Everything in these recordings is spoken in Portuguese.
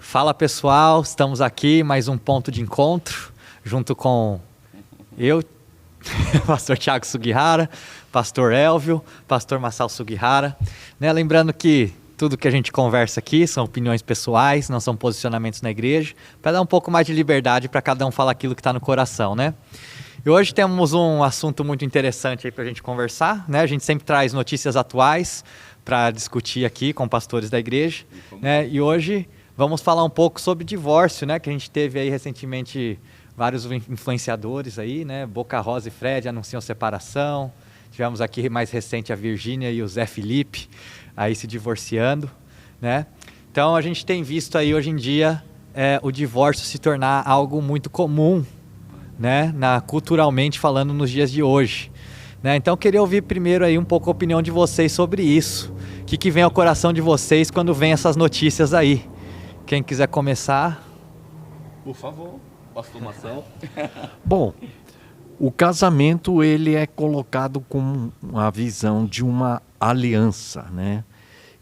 Fala pessoal, estamos aqui, mais um ponto de encontro, junto com eu, pastor Thiago Sugihara, pastor Elvio, pastor Massal Sugihara. Lembrando que tudo que a gente conversa aqui são opiniões pessoais, não são posicionamentos na igreja, para dar um pouco mais de liberdade para cada um falar aquilo que está no coração, né? E hoje temos um assunto muito interessante aí para a gente conversar, né? A gente sempre traz notícias atuais para discutir aqui com pastores da igreja, né? E hoje vamos falar um pouco sobre divórcio, né? Que a gente teve aí recentemente vários influenciadores aí, né? Boca Rosa e Fred anunciam separação. Tivemos aqui mais recente a Virgínia e o Zé Felipe aí se divorciando, né? Então a gente tem visto aí hoje em dia o divórcio se tornar algo muito comum, né? Culturalmente falando nos dias de hoje, né? Então eu queria ouvir primeiro aí um pouco a opinião de vocês sobre isso. O que vem ao coração de vocês quando vem essas notícias aí? Quem quiser começar? Por favor, pastor Marcelo. Bom, o casamento ele é colocado com a visão de uma aliança, né?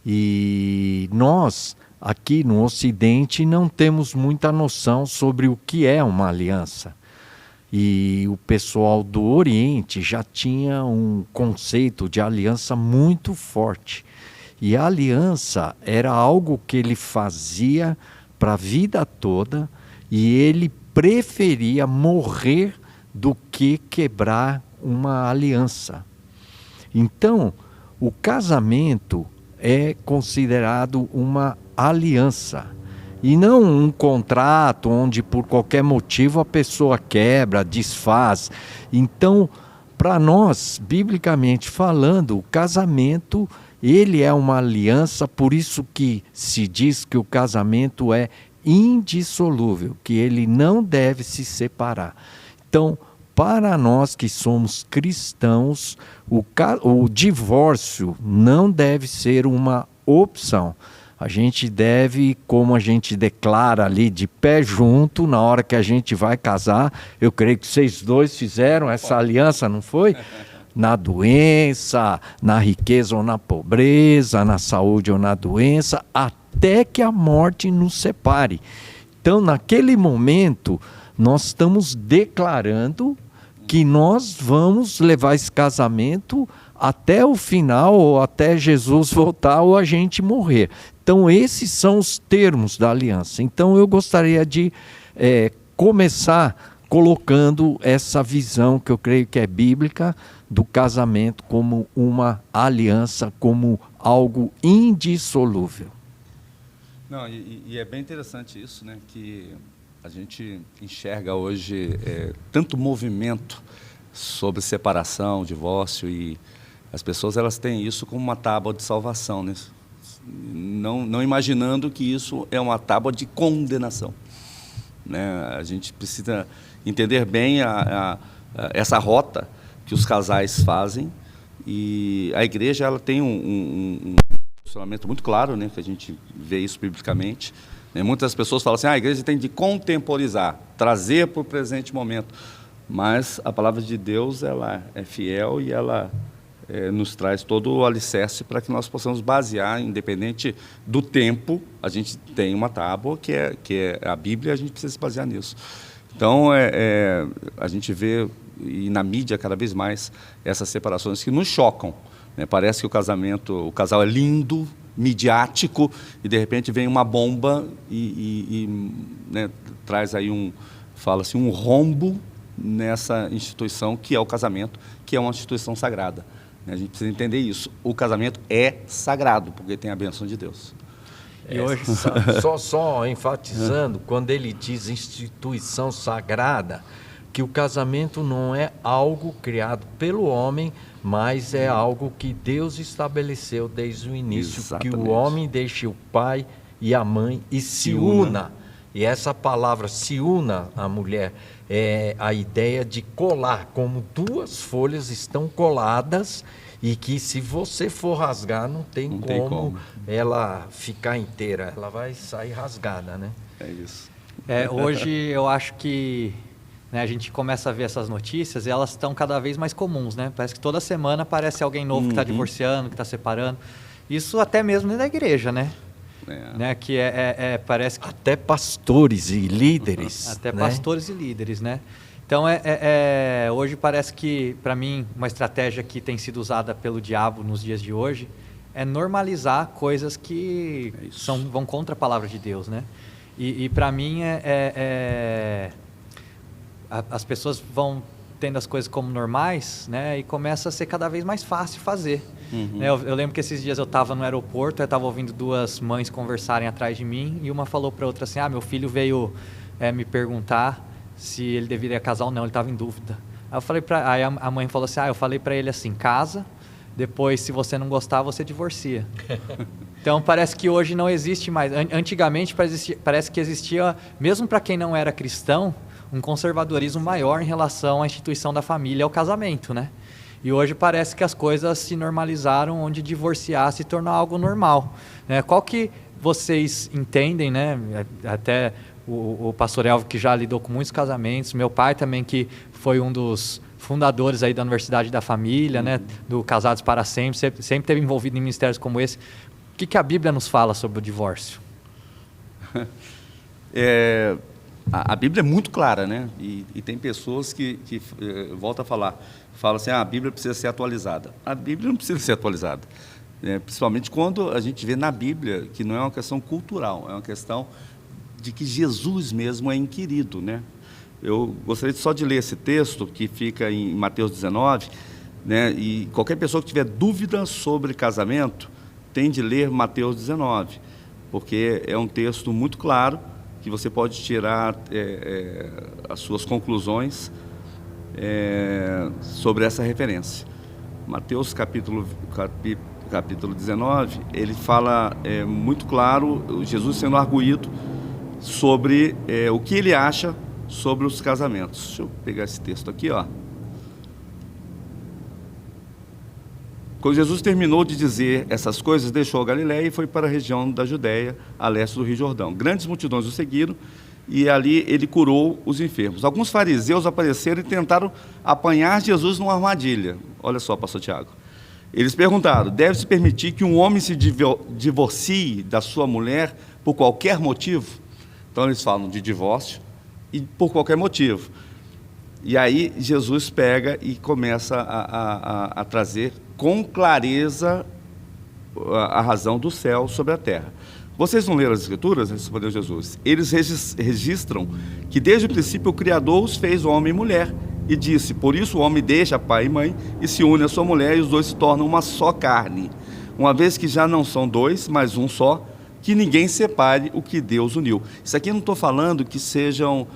E nós, aqui no Ocidente, não temos muita noção sobre o que é uma aliança. E o pessoal do Oriente já tinha um conceito de aliança muito forte. E a aliança era algo que ele fazia para a vida toda e ele preferia morrer do que quebrar uma aliança. Então, o casamento é considerado uma aliança e não um contrato onde por qualquer motivo a pessoa quebra, desfaz. Então, para nós, biblicamente falando, o casamento ele é uma aliança, por isso que se diz que o casamento é indissolúvel, que ele não deve se separar. Então, para nós que somos cristãos, o divórcio não deve ser uma opção. A gente deve, como a gente declara ali de pé junto, na hora que a gente vai casar, eu creio que vocês dois fizeram essa aliança, não foi? Na doença, na riqueza ou na pobreza, na saúde ou na doença, até que a morte nos separe. Então, naquele momento, nós estamos declarando que nós vamos levar esse casamento até o final, ou até Jesus voltar, ou a gente morrer. Então, esses são os termos da aliança. Então, eu gostaria de começar colocando essa visão, que eu creio que é bíblica, do casamento como uma aliança, como algo indissolúvel. Não, e é bem interessante isso, né? Que a gente enxerga hoje tanto movimento sobre separação, divórcio, e as pessoas elas têm isso como uma tábua de salvação, né? Não imaginando que isso é uma tábua de condenação, né? A gente precisa entender bem essa rota que os casais fazem, e a igreja ela tem um posicionamento muito claro, né, que a gente vê isso biblicamente, né? Muitas pessoas falam assim, a igreja tem de contemporizar, trazer para o presente momento, mas a palavra de Deus ela é fiel e ela nos traz todo o alicerce para que nós possamos basear, independente do tempo, a gente tem uma tábua que é a Bíblia, e a gente precisa se basear nisso. Então, a gente vê, e na mídia cada vez mais, essas separações que nos chocam, né? Parece que o casal é lindo, midiático, e de repente vem uma bomba né, traz aí fala-se um rombo nessa instituição que é o casamento, que é uma instituição sagrada. A gente precisa entender isso. O casamento é sagrado, porque tem a bênção de Deus. E hoje, só enfatizando, quando ele diz instituição sagrada, que o casamento não é algo criado pelo homem, mas é algo que Deus estabeleceu desde o início. Exatamente. Que o homem deixe o pai e a mãe e se una. E essa palavra se una, a mulher, é a ideia de colar, como duas folhas estão coladas, e que se você for rasgar, não tem como ela ficar inteira, ela vai sair rasgada, né? É isso. Hoje eu acho que, né, a gente começa a ver essas notícias e elas estão cada vez mais comuns, né? Parece que toda semana aparece alguém novo que está divorciando, que está separando. Isso até mesmo dentro da igreja, né? né? Que parece que até pastores e líderes. até né? pastores e líderes, né? Então, hoje parece que, para mim, uma estratégia que tem sido usada pelo diabo nos dias de hoje é normalizar coisas que vão contra a palavra de Deus, né? E para mim, as pessoas vão tendo as coisas como normais, né? E começa a ser cada vez mais fácil fazer. Né? Eu lembro que esses dias eu estava no aeroporto, eu estava ouvindo duas mães conversarem atrás de mim, e uma falou para outra assim, meu filho veio me perguntar se ele deveria casar ou não, ele estava em dúvida. Aí a mãe falou assim, eu falei para ele assim, casa, depois se você não gostar, você divorcia. Então parece que hoje não existe mais. Antigamente parece que existia, mesmo para quem não era cristão, um conservadorismo maior em relação à instituição da família, ao casamento, né? E hoje parece que as coisas se normalizaram, onde divorciar se tornou algo normal, né? Qual que vocês entendem, né? Até o pastor Elvio, que já lidou com muitos casamentos, meu pai também, que foi um dos fundadores aí da Universidade da Família, né? Do Casados para Sempre, sempre esteve envolvido em ministérios como esse. O que a Bíblia nos fala sobre o divórcio? A Bíblia é muito clara, né? E tem pessoas que voltam a falam assim, a Bíblia precisa ser atualizada. A Bíblia não precisa ser atualizada, né? Principalmente quando a gente vê na Bíblia que não é uma questão cultural, é uma questão de que Jesus mesmo é inquirido, né? Eu gostaria só de ler esse texto que fica em Mateus 19, né? E qualquer pessoa que tiver dúvida sobre casamento tem de ler Mateus 19, porque é um texto muito claro que você pode tirar as suas conclusões sobre essa referência. Mateus capítulo 19, ele fala muito claro, Jesus sendo arguído sobre o que ele acha sobre os casamentos. Deixa eu pegar esse texto aqui, ó. Quando Jesus terminou de dizer essas coisas, deixou a Galiléia e foi para a região da Judéia, a leste do Rio Jordão. Grandes multidões o seguiram e ali ele curou os enfermos. Alguns fariseus apareceram e tentaram apanhar Jesus numa armadilha. Olha só, pastor Tiago. Eles perguntaram, deve-se permitir que um homem se divorcie da sua mulher por qualquer motivo? Então eles falam de divórcio e por qualquer motivo. E aí Jesus pega e começa a trazer com clareza a razão do céu sobre a terra. Vocês não leram as Escrituras? Respondeu Jesus. Eles registram que desde o princípio o Criador os fez homem e mulher. E disse, por isso o homem deixa pai e mãe e se une à sua mulher e os dois se tornam uma só carne. Uma vez que já não são dois, mas um só, que ninguém separe o que Deus uniu. Isso aqui eu não estou falando que sejam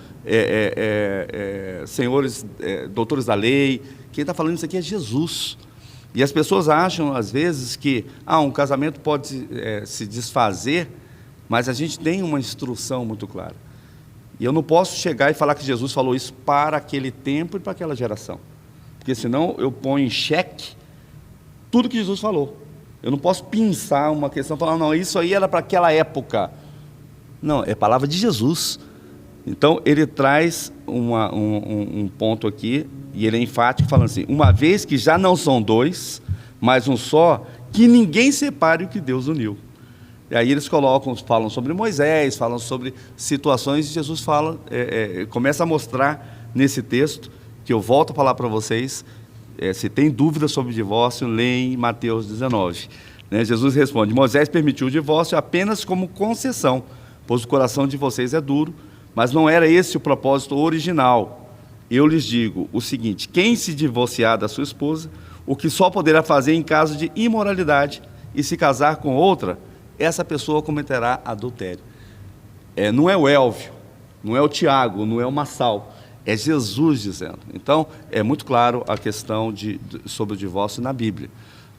senhores, doutores da lei. Quem está falando isso aqui é Jesus. E as pessoas acham, às vezes, que um casamento pode se desfazer, mas a gente tem uma instrução muito clara. E eu não posso chegar e falar que Jesus falou isso para aquele tempo e para aquela geração. Porque senão eu ponho em xeque tudo que Jesus falou. Eu não posso pensar uma questão e falar, não, isso aí era para aquela época. Não, é palavra de Jesus. Então, ele traz um ponto aqui, e ele é enfático, falando assim, uma vez que já não são dois, mas um só, que ninguém separe o que Deus uniu. E aí eles falam sobre Moisés, falam sobre situações, e Jesus começa a mostrar nesse texto, que eu volto a falar para vocês, se tem dúvida sobre divórcio, leem Mateus 19. Né? Jesus responde, Moisés permitiu o divórcio apenas como concessão, pois o coração de vocês é duro, mas não era esse o propósito original. Eu lhes digo o seguinte, quem se divorciar da sua esposa, o que só poderá fazer em caso de imoralidade, e se casar com outra, essa pessoa cometerá adultério. Não é o Elvio, não é o Tiago, não é o Massal, é Jesus dizendo. Então, é muito claro a questão sobre o divórcio na Bíblia.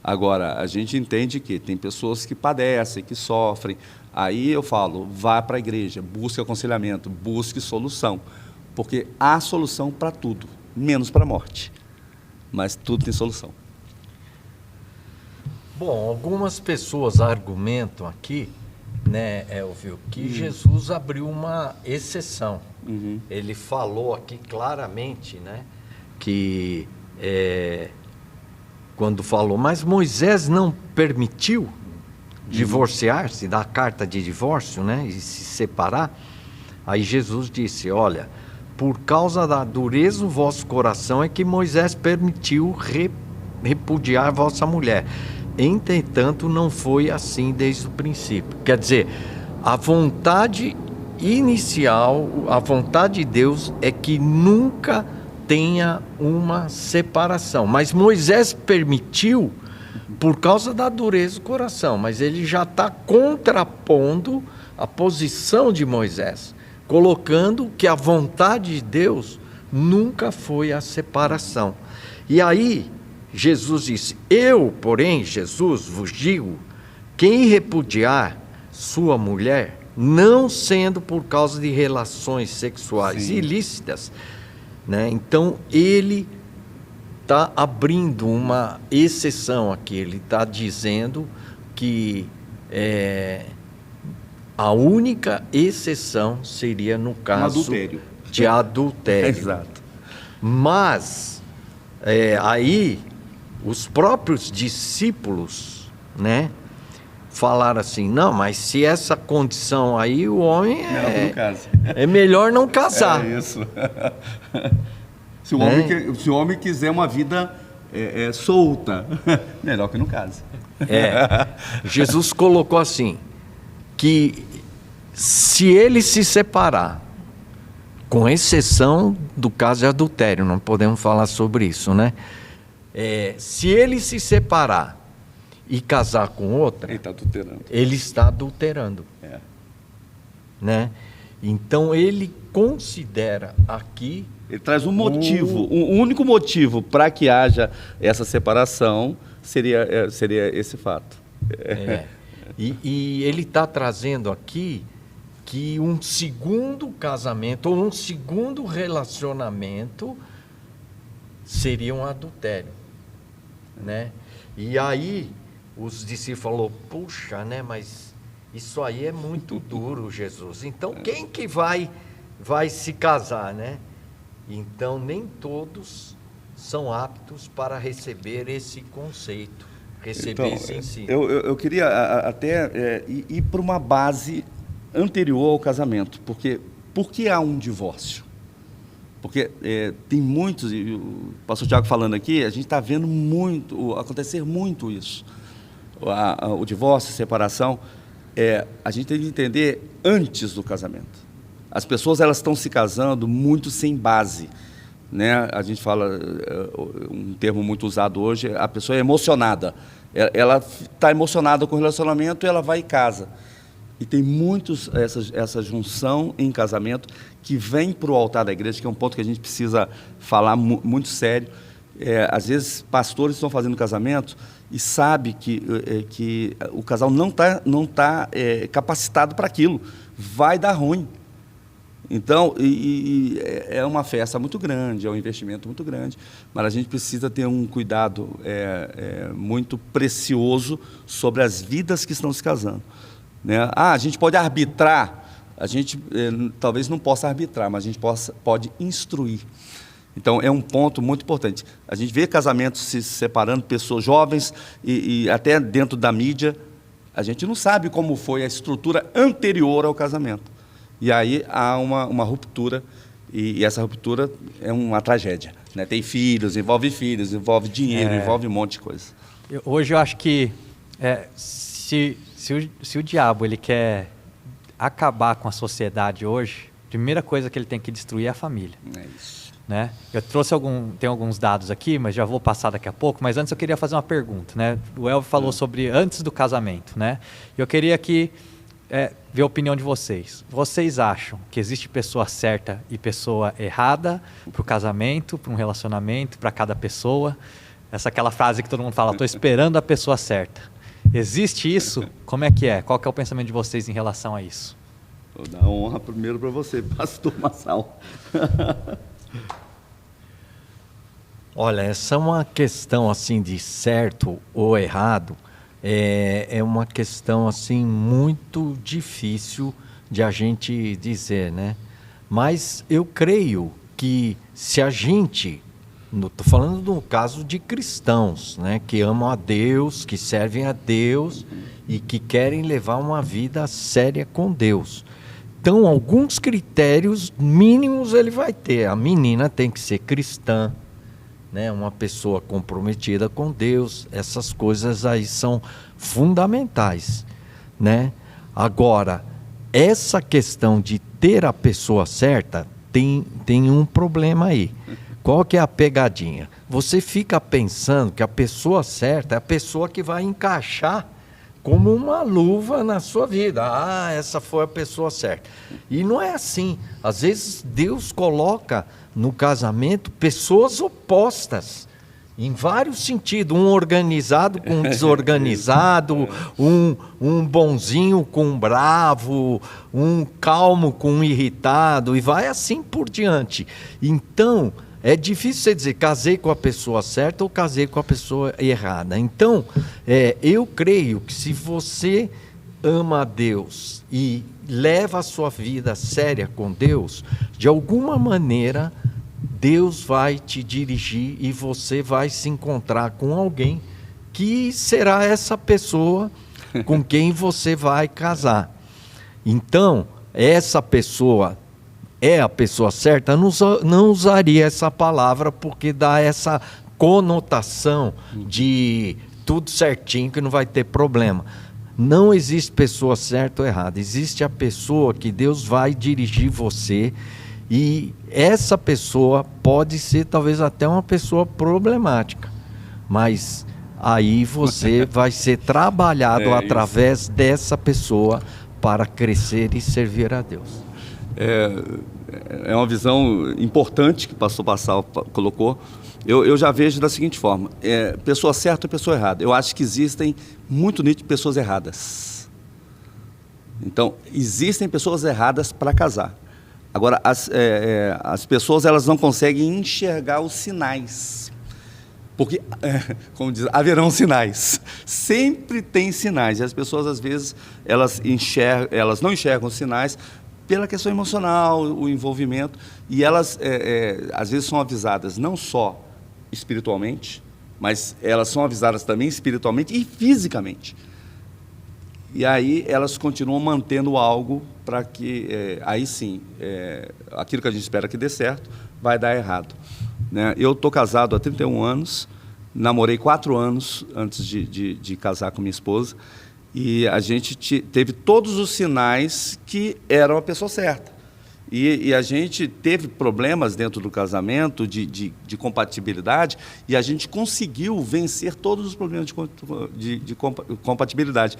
Agora, a gente entende que tem pessoas que padecem, que sofrem. Aí eu falo, vá para a igreja, busque aconselhamento, busque solução. Porque há solução para tudo, menos para a morte. Mas tudo tem solução. Bom, algumas pessoas argumentam aqui, né, Elvio, que Jesus abriu uma exceção. Ele falou aqui claramente, né, que quando falou, mas Moisés não permitiu, divorciar-se, dar carta de divórcio, né, e se separar, aí Jesus disse, olha, por causa da dureza do vosso coração é que Moisés permitiu repudiar vossa mulher. Entretanto, não foi assim desde o princípio. Quer dizer, a vontade inicial, a vontade de Deus é que nunca tenha uma separação. Mas Moisés permitiu por causa da dureza do coração. Mas ele já está contrapondo a posição de Moisés, colocando que a vontade de Deus nunca foi a separação. E aí, Jesus disse, eu, porém, Jesus, vos digo, quem repudiar sua mulher, não sendo por causa de relações sexuais ilícitas, né? Então ele está abrindo uma exceção aqui, ele está dizendo que a única exceção seria no caso adultério. De adultério. Exato. Mas aí os próprios discípulos, né, falaram assim, não, mas se essa condição aí, o homem é melhor não casar. É isso. Se o homem quiser uma vida solta, melhor que não case. Jesus colocou assim, que se ele se separar, com exceção do caso de adultério, não podemos falar sobre isso, né? Se ele se separar e casar com outra, ele está adulterando. Né? Então ele considera aqui... Ele traz um motivo, o único motivo para que haja essa separação seria esse fato. E ele está trazendo aqui que um segundo casamento ou um segundo relacionamento seria um adultério, né? E aí os discípulos falaram, puxa, né? Mas isso aí é muito duro, Jesus. Então quem que vai se casar, né? Então nem todos são aptos para receber esse conceito, receber esse ensino. Eu queria até ir para uma base anterior ao casamento, porque por que há um divórcio? Porque tem muitos, e o pastor Tiago falando aqui, a gente está vendo acontecer muito isso. O divórcio, a separação, a gente tem que entender antes do casamento. As pessoas elas estão se casando muito sem base, né? A gente fala, um termo muito usado hoje, a pessoa é emocionada. Ela está emocionada com o relacionamento e ela vai e casa. E tem muitos, essa junção em casamento que vem para o altar da igreja, que é um ponto que a gente precisa falar muito sério. Às vezes, pastores estão fazendo casamento e sabe que o casal não tá capacitado para aquilo. Vai dar ruim. Então, é uma festa muito grande, é um investimento muito grande, mas a gente precisa ter um cuidado muito precioso sobre as vidas que estão se casando. Né? A gente pode arbitrar, a gente talvez não possa arbitrar, mas a gente pode instruir. Então, é um ponto muito importante. A gente vê casamentos se separando, pessoas jovens, e até dentro da mídia, a gente não sabe como foi a estrutura anterior ao casamento. E aí há uma ruptura, e essa ruptura é uma tragédia. Né? Tem filhos, envolve dinheiro, envolve um monte de coisa. Hoje eu acho que se o diabo ele quer acabar com a sociedade hoje, a primeira coisa que ele tem que destruir é a família. É isso. Né? Eu trouxe tem alguns dados aqui, mas já vou passar daqui a pouco. Mas antes eu queria fazer uma pergunta. Né? O Elvio falou sobre antes do casamento. Né? Eu queria aqui ver a opinião de vocês. Vocês acham que existe pessoa certa e pessoa errada para o casamento, para um relacionamento, para cada pessoa? Aquela frase que todo mundo fala, estou esperando a pessoa certa. Existe isso? Como é que é? Qual que é o pensamento de vocês em relação a isso? Vou dar honra primeiro para você, pastor Massal. Olha, essa é uma questão assim de certo ou errado, é uma questão assim muito difícil de a gente dizer, né? Mas eu creio que se a gente, estou falando no caso de cristãos, né, que amam a Deus, que servem a Deus e que querem levar uma vida séria com Deus. Então, alguns critérios mínimos ele vai ter. A menina tem que ser cristã, né? Uma pessoa comprometida com Deus. Essas coisas aí são fundamentais, né? Agora, essa questão de ter a pessoa certa tem um problema aí. Qual que é a pegadinha? Você fica pensando que a pessoa certa é a pessoa que vai encaixar como uma luva na sua vida. Ah, essa foi a pessoa certa. E não é assim. Às vezes Deus coloca no casamento pessoas opostas, em vários sentidos. Um organizado com um desorganizado, um bonzinho com um bravo, um calmo com um irritado, e vai assim por diante. Então, é difícil você dizer, casei com a pessoa certa ou casei com a pessoa errada. Então, eu creio que se você ama a Deus e leva a sua vida séria com Deus, de alguma maneira, Deus vai te dirigir e você vai se encontrar com alguém que será essa pessoa com quem você vai casar. Então, essa pessoa é a pessoa certa, não usaria essa palavra porque dá essa conotação de tudo certinho, que não vai ter problema. Não existe pessoa certa ou errada, existe a pessoa que Deus vai dirigir você, e essa pessoa pode ser talvez até uma pessoa problemática, mas aí você vai ser trabalhado através dessa pessoa para crescer e servir a Deus. É uma visão importante que o pastor Bassal colocou. Eu já vejo da seguinte forma: pessoa certa e pessoa errada. Eu acho que existem muito nítido pessoas erradas. Então, existem pessoas erradas para casar. Agora, as pessoas elas não conseguem enxergar os sinais. Porque, como diz, haverão sinais. Sempre tem sinais. E as pessoas, às vezes, elas não enxergam os sinais pela questão emocional, o envolvimento, e elas, às vezes, são avisadas não só espiritualmente, mas elas são avisadas também espiritualmente e fisicamente. E aí elas continuam mantendo algo para que, aí sim, aquilo que a gente espera que dê certo, vai dar errado. Né? Eu estou casado há 31 anos, namorei 4 anos antes de casar com minha esposa, e a gente teve todos os sinais que era a pessoa certa. E a gente teve problemas dentro do casamento de compatibilidade, e a gente conseguiu vencer todos os problemas de compatibilidade.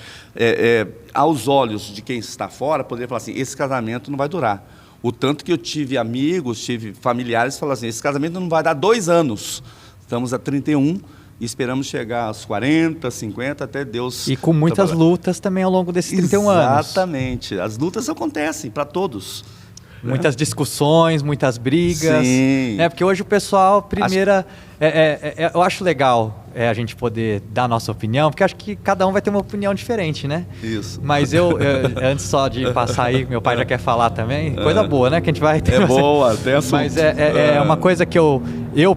Aos olhos de quem está fora, poderia falar assim, esse casamento não vai durar. O tanto que eu tive amigos, tive familiares que falaram assim, esse casamento não vai dar 2 anos. Estamos a 31 e esperamos chegar aos 40, 50, até Deus... E com muitas lutas também ao longo desses 31 anos. Exatamente. As lutas acontecem para todos. Muitas discussões, muitas brigas. Sim. Porque hoje o pessoal, eu acho legal a gente poder dar a nossa opinião, porque acho que cada um vai ter uma opinião diferente, né? Isso. Mas antes só de passar aí, meu pai já quer falar também, coisa boa, né? Que a gente vai ter. Boa, tem assunto. Mas é uma coisa que eu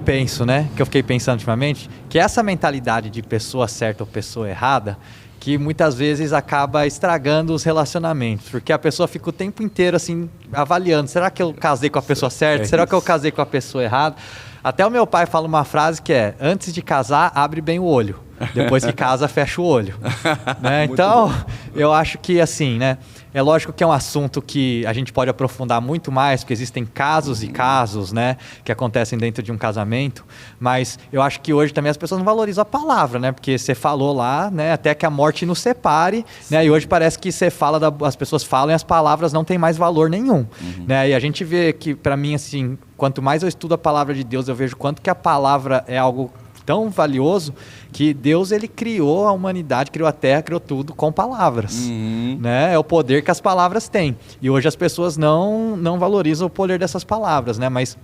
penso, né? Que eu fiquei pensando ultimamente, que essa mentalidade de pessoa certa ou pessoa errada, que muitas vezes acaba estragando os relacionamentos, porque a pessoa fica o tempo inteiro assim, avaliando, será que eu casei com a pessoa certa? Será que eu casei com a pessoa errada? Até o meu pai fala uma frase que é, antes de casar, abre bem o olho, depois que casa, fecha o olho. Né? Então, eu acho que assim, né? É lógico que é um assunto que a gente pode aprofundar muito mais, porque existem casos e casos, né, que acontecem dentro de um casamento, mas eu acho que hoje também as pessoas não valorizam a palavra, né, porque você falou lá, né, até que a morte nos separe, né, e hoje parece que você fala, as pessoas falam e as palavras não têm mais valor nenhum, né, e a gente vê que, para mim, assim, quanto mais eu estudo a palavra de Deus, eu vejo quanto que a palavra é algo tão valioso que Deus, ele criou a humanidade, criou a terra, criou tudo com palavras. Né? É o poder que as palavras têm. E hoje as pessoas não valorizam o poder dessas palavras, né? Mas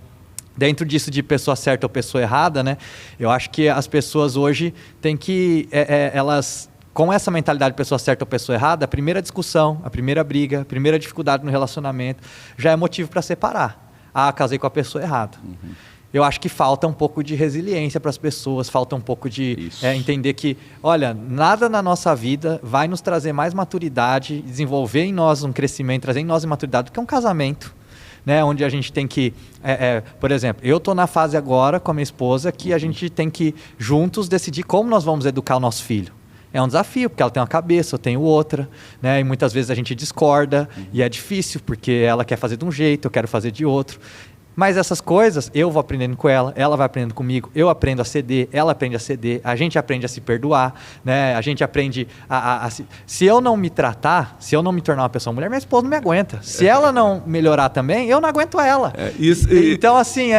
dentro disso de pessoa certa ou pessoa errada, né? Eu acho que as pessoas hoje têm que... elas, com essa mentalidade de pessoa certa ou pessoa errada, a primeira discussão, a primeira briga, a primeira dificuldade no relacionamento já é motivo para separar. Ah, casei com a pessoa errada. eu acho que falta um pouco de resiliência para as pessoas, falta um pouco de entender que, olha, nada na nossa vida vai nos trazer mais maturidade, desenvolver em nós um crescimento, trazer em nós uma maturidade do que um casamento. Né, onde a gente tem que, por exemplo, eu estou na fase agora com a minha esposa que a gente tem que juntos decidir como nós vamos educar o nosso filho. É um desafio, porque ela tem uma cabeça, eu tenho outra, né, e muitas vezes a gente discorda, e é difícil, porque ela quer fazer de um jeito, eu quero fazer de outro. Mas essas coisas, eu vou aprendendo com ela vai aprendendo comigo, eu aprendo a ceder, ela aprende a ceder, a gente aprende a se perdoar, né? A gente aprende se eu não me tratar, se eu não me tornar uma pessoa mulher, minha esposa não me aguenta. Se ela não melhorar também, eu não aguento ela. Então, assim...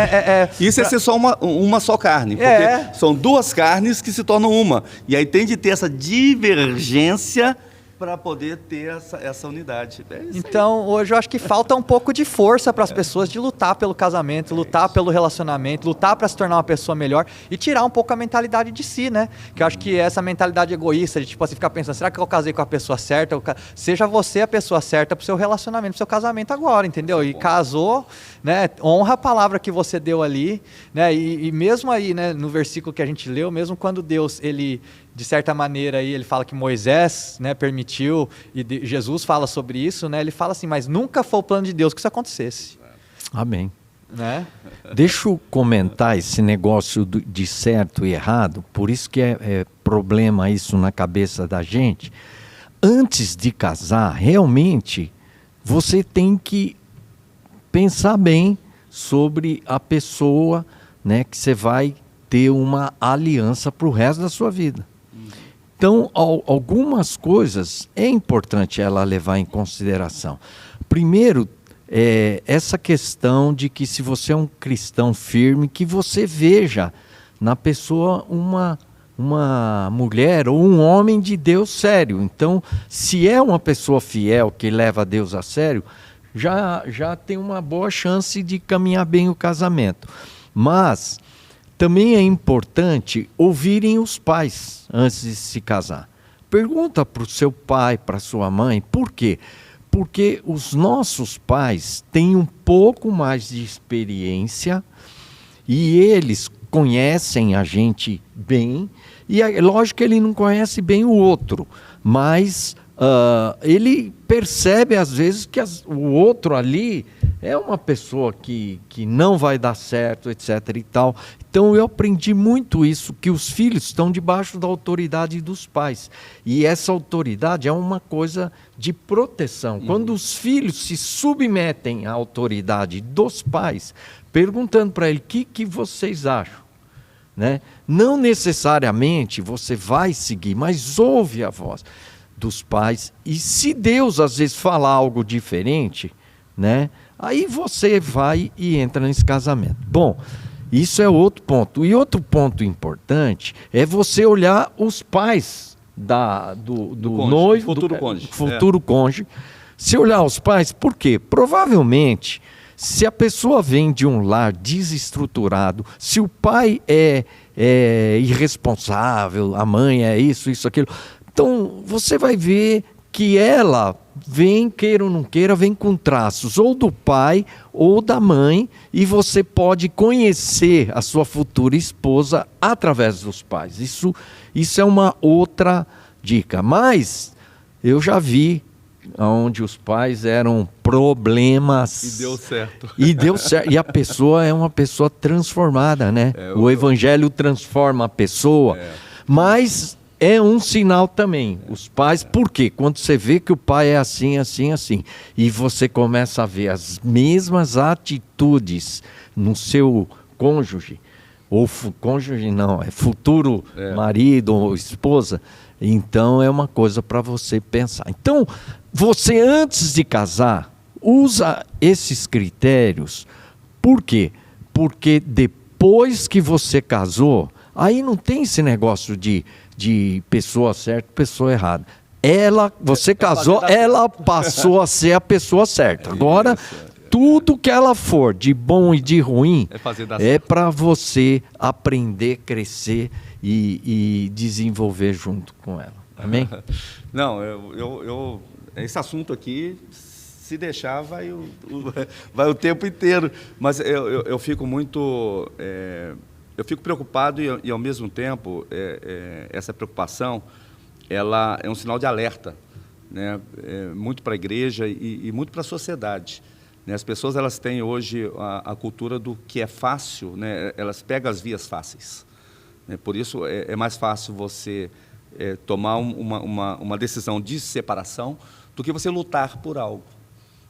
Isso é ser só uma só carne, porque são duas carnes que se tornam uma. E aí tem de ter essa divergência para poder ter essa unidade. Então, hoje eu acho que falta um pouco de força para as pessoas de lutar pelo casamento, lutar pelo relacionamento, lutar para se tornar uma pessoa melhor e tirar um pouco a mentalidade de si, né? Que eu acho que essa mentalidade egoísta de tipo assim, ficar pensando, será que eu casei com a pessoa certa? Seja você a pessoa certa para o seu relacionamento, para o seu casamento agora, entendeu? E casou, né? Honra a palavra que você deu ali, né? E mesmo aí, né, no versículo que a gente leu, mesmo quando Deus, ele... de certa maneira, aí, ele fala que Moisés, né, permitiu, e Jesus fala sobre isso, né, ele fala assim, mas nunca foi o plano de Deus que isso acontecesse. Amém. Né? Deixa eu comentar esse negócio de certo e errado, por isso que é problema isso na cabeça da gente. Antes de casar, realmente, você tem que pensar bem sobre a pessoa, né, que você vai ter uma aliança para o resto da sua vida. Então, algumas coisas é importante ela levar em consideração. Primeiro, essa questão de que se você é um cristão firme, que você veja na pessoa uma mulher ou um homem de Deus sério. Então, se é uma pessoa fiel que leva Deus a sério, já tem uma boa chance de caminhar bem o casamento. Mas também é importante ouvirem os pais antes de se casar. Pergunta para o seu pai, para a sua mãe, por quê? Porque os nossos pais têm um pouco mais de experiência e eles conhecem a gente bem. E é lógico que ele não conhece bem o outro, mas ele percebe às vezes que o outro ali é uma pessoa que não vai dar certo, etc. e tal. Então eu aprendi muito isso, que os filhos estão debaixo da autoridade dos pais. E essa autoridade é uma coisa de proteção. Quando os filhos se submetem à autoridade dos pais, perguntando para ele, o que vocês acham? Né? Não necessariamente você vai seguir, mas ouve a voz dos pais. E se Deus às vezes falar algo diferente, né? Aí você vai e entra nesse casamento. Bom, isso é outro ponto. E outro ponto importante é você olhar os pais do noivo, futuro cônjuge. Se olhar os pais, por quê? Provavelmente, se a pessoa vem de um lar desestruturado, se o pai é irresponsável, a mãe é isso, aquilo, então você vai ver que ela vem, queira ou não queira, vem com traços ou do pai ou da mãe, e você pode conhecer a sua futura esposa através dos pais. Isso é uma outra dica. Mas eu já vi onde os pais eram problemas. E deu certo. E deu certo. E a pessoa é uma pessoa transformada, né? O evangelho transforma a pessoa. Mas é um sinal também. Os pais, por quê? Quando você vê que o pai é assim, assim, assim, e você começa a ver as mesmas atitudes no seu cônjuge, ou cônjuge não, é futuro marido ou esposa, então é uma coisa para você pensar. Então, você antes de casar, usa esses critérios. Por quê? Porque depois que você casou, aí não tem esse negócio de pessoa certa, pessoa errada. Você casou, ela passou a ser a pessoa certa. Agora, tudo que ela for, de bom e de ruim, é para você aprender, crescer e desenvolver junto com ela. Amém? Não, esse assunto aqui, se deixar, vai o tempo inteiro. Mas eu fico muito... eu fico preocupado e ao mesmo tempo, essa preocupação, ela é um sinal de alerta, né? Muito para a igreja e muito para a sociedade. Né? As pessoas elas têm hoje a cultura do que é fácil, né? Elas pegam as vias fáceis. Né? Por isso, é mais fácil você tomar uma decisão de separação do que você lutar por algo.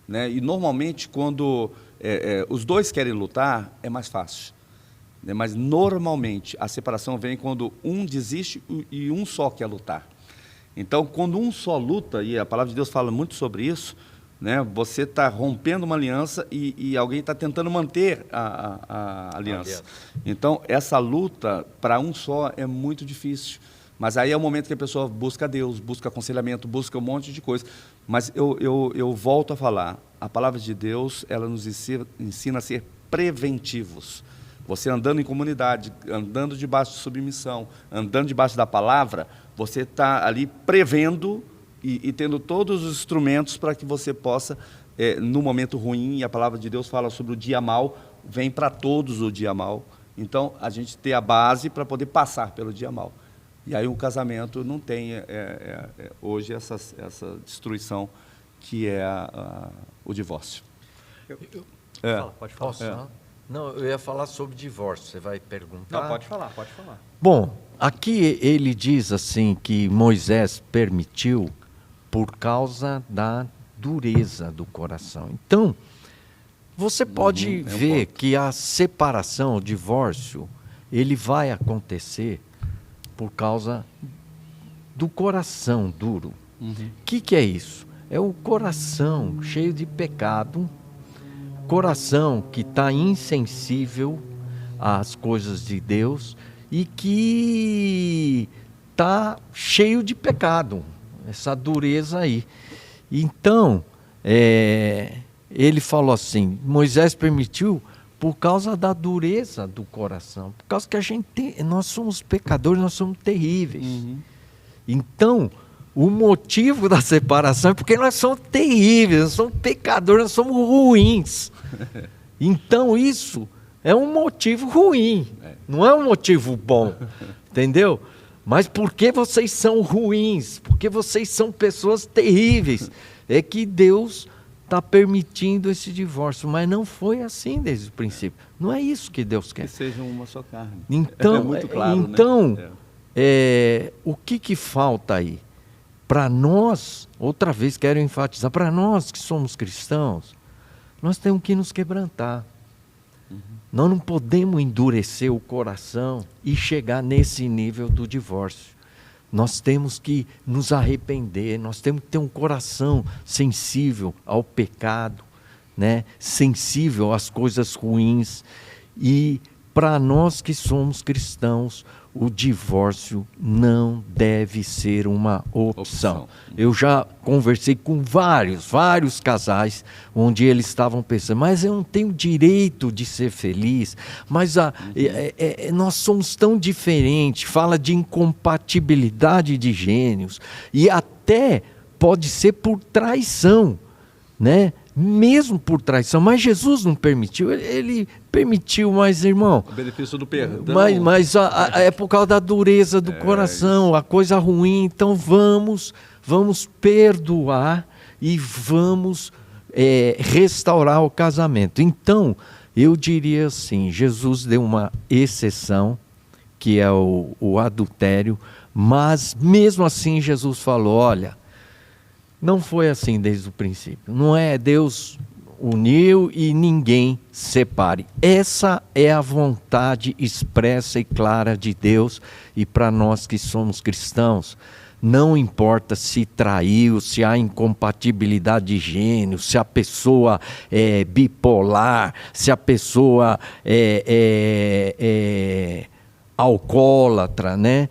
Né? E, normalmente, quando os dois querem lutar, é mais fácil. Né? Mas, normalmente, a separação vem quando um desiste e um só quer lutar. Então, quando um só luta, e a palavra de Deus fala muito sobre isso, né? Você está rompendo uma aliança e alguém está tentando manter a aliança. Então, essa luta, para um só, é muito difícil. Mas aí é o momento que a pessoa busca Deus, busca aconselhamento, busca um monte de coisa. Mas eu volto a falar, a palavra de Deus, ela nos ensina a ser preventivos. Você andando em comunidade, andando debaixo de submissão, andando debaixo da palavra, você está ali prevendo e tendo todos os instrumentos para que você possa, no momento ruim, e a palavra de Deus fala sobre o dia mau, vem para todos o dia mau. Então, a gente ter a base para poder passar pelo dia mau. E aí o casamento não tem hoje essa destruição que é o divórcio. Fala, pode falar. Posso? Não, eu ia falar sobre divórcio, você vai perguntar? Não, pode falar, pode falar. Bom, aqui ele diz assim que Moisés permitiu por causa da dureza do coração. Então, você pode ver que a separação, o divórcio, ele vai acontecer por causa do coração duro. O que é isso? É o coração cheio de pecado, coração que está insensível às coisas de Deus e que está cheio de pecado, essa dureza aí. Então, ele falou assim, Moisés permitiu por causa da dureza do coração, por causa que nós somos pecadores, nós somos terríveis. Então, o motivo da separação é porque nós somos terríveis, nós somos pecadores, nós somos ruins. Então, isso é um motivo ruim, não é um motivo bom, entendeu? Mas porque vocês são ruins, porque vocês são pessoas terríveis, é que Deus está permitindo esse divórcio, mas não foi assim desde o princípio. Não é isso que Deus quer. Que sejam uma só carne. Então, é muito claro, então né? O que falta aí? Para nós, outra vez quero enfatizar, para nós que somos cristãos, nós temos que nos quebrantar. Nós não podemos endurecer o coração e chegar nesse nível do divórcio. Nós temos que nos arrepender, nós temos que ter um coração sensível ao pecado, né? Sensível às coisas ruins. E para nós que somos cristãos, o divórcio não deve ser uma opção. Eu já conversei com vários casais, onde eles estavam pensando, mas eu não tenho direito de ser feliz, mas nós somos tão diferentes, fala de incompatibilidade de gênios, e até pode ser por traição, né? Mesmo por traição, mas Jesus não permitiu, ele permitiu, mas irmão, o benefício do perdão. Mas é por causa da dureza do coração, a coisa ruim, então vamos perdoar e vamos restaurar o casamento. Então, eu diria assim, Jesus deu uma exceção, que é o adultério, mas mesmo assim Jesus falou, olha, não foi assim desde o princípio. Não é Deus uniu e ninguém separe. Essa é a vontade expressa e clara de Deus. E para nós que somos cristãos, não importa se traiu, se há incompatibilidade de gênero, se a pessoa é bipolar, se a pessoa é alcoólatra, né?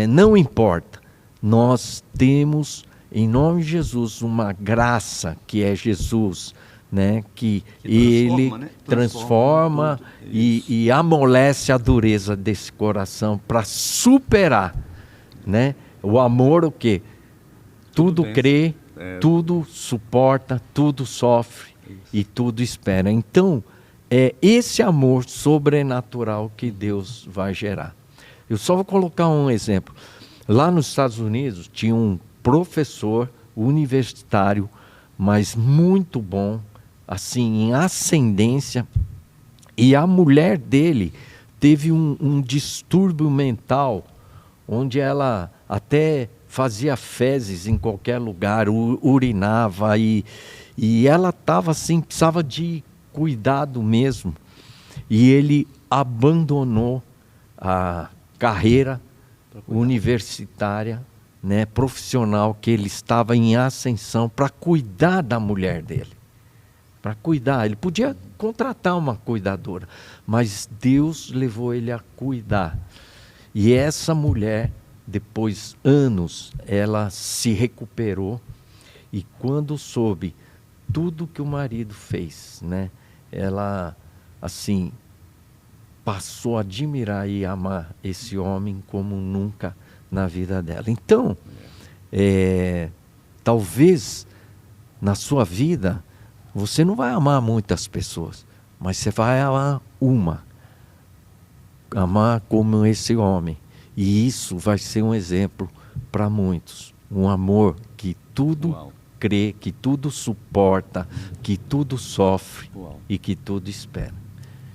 Não importa. Nós temos, em nome de Jesus, uma graça que é Jesus, né? Que ele transforma e amolece a dureza desse coração para superar, né? O amor, o quê? Tudo crê, tudo suporta, tudo sofre e tudo espera. Então, é esse amor sobrenatural que Deus vai gerar. Eu só vou colocar um exemplo. Lá nos Estados Unidos tinha um professor universitário, mas muito bom, assim, em ascendência, e a mulher dele teve um distúrbio mental, onde ela até fazia fezes em qualquer lugar, urinava, e ela estava assim, precisava de cuidado mesmo. E ele abandonou a carreira universitária, né, profissional, que ele estava em ascensão, para cuidar da mulher dele. Para cuidar. Ele podia contratar uma cuidadora, mas Deus levou ele a cuidar. E essa mulher, depois anos, ela se recuperou, e quando soube tudo que o marido fez, né, ela, assim, passou a admirar e amar esse homem como nunca na vida dela. Então, talvez na sua vida você não vai amar muitas pessoas, mas você vai amar uma. Amar como esse homem. E isso vai ser um exemplo para muitos. Um amor que tudo crê, que tudo suporta, que tudo sofre e que tudo espera.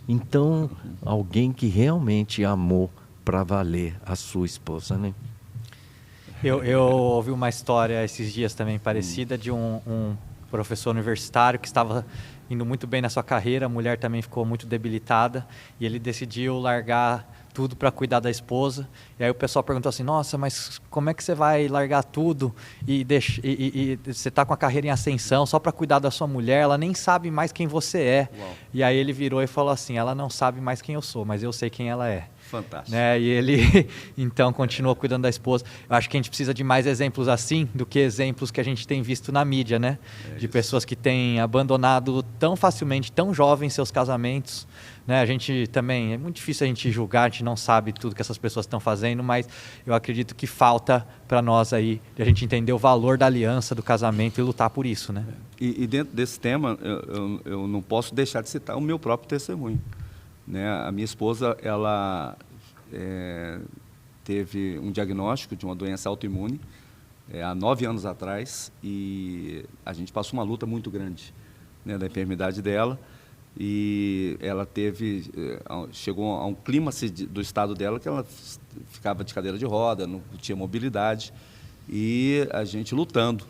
Então, alguém que realmente amou para valer a sua esposa, né? Eu ouvi uma história esses dias também parecida de um professor universitário que estava indo muito bem na sua carreira, a mulher também ficou muito debilitada e ele decidiu largar tudo para cuidar da esposa. E aí o pessoal perguntou assim: nossa, mas como é que você vai largar tudo e você está com a carreira em ascensão só para cuidar da sua mulher? Ela nem sabe mais quem você é. Uau. E aí ele virou e falou assim: ela não sabe mais quem eu sou, mas eu sei quem ela é. Fantástico. Né? E ele, então, continuou cuidando da esposa. Eu acho que a gente precisa de mais exemplos assim do que exemplos que a gente tem visto na mídia, né? De pessoas que têm abandonado tão facilmente, tão jovens, seus casamentos. Né? A gente também, é muito difícil a gente julgar, a gente não sabe tudo que essas pessoas estão fazendo, mas eu acredito que falta para nós aí, de a gente entender o valor da aliança, do casamento e lutar por isso, né? E dentro desse tema, eu não posso deixar de citar o meu próprio testemunho. Né? A minha esposa, ela teve um diagnóstico de uma doença autoimune há 9 anos atrás, e a gente passou uma luta muito grande, né, da enfermidade dela, e ela chegou a um clímax do estado dela que ela ficava de cadeira de roda, não tinha mobilidade, e a gente lutando,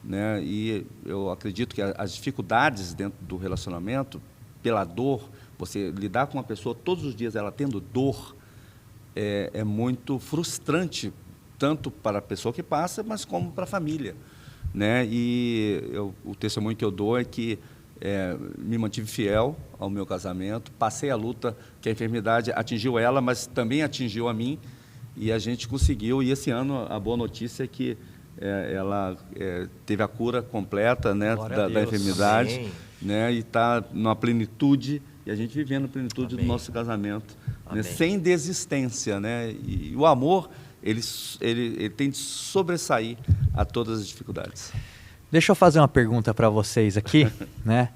né? E eu acredito que as dificuldades dentro do relacionamento, pela dor, você lidar com uma pessoa todos os dias ela tendo dor, é muito frustrante, tanto para a pessoa que passa, mas como para a família, né? E o testemunho que eu dou é que me mantive fiel ao meu casamento, passei a luta, que a enfermidade atingiu ela, mas também atingiu a mim, e a gente conseguiu. E esse ano a boa notícia é que ela teve a cura completa, né, da enfermidade. Amém. Né, e está numa plenitude, e a gente vivendo a plenitude Amém. Do nosso casamento, né, sem desistência, né? E o amor, ele tem de sobressair a todas as dificuldades. Deixa eu fazer uma pergunta para vocês aqui, né?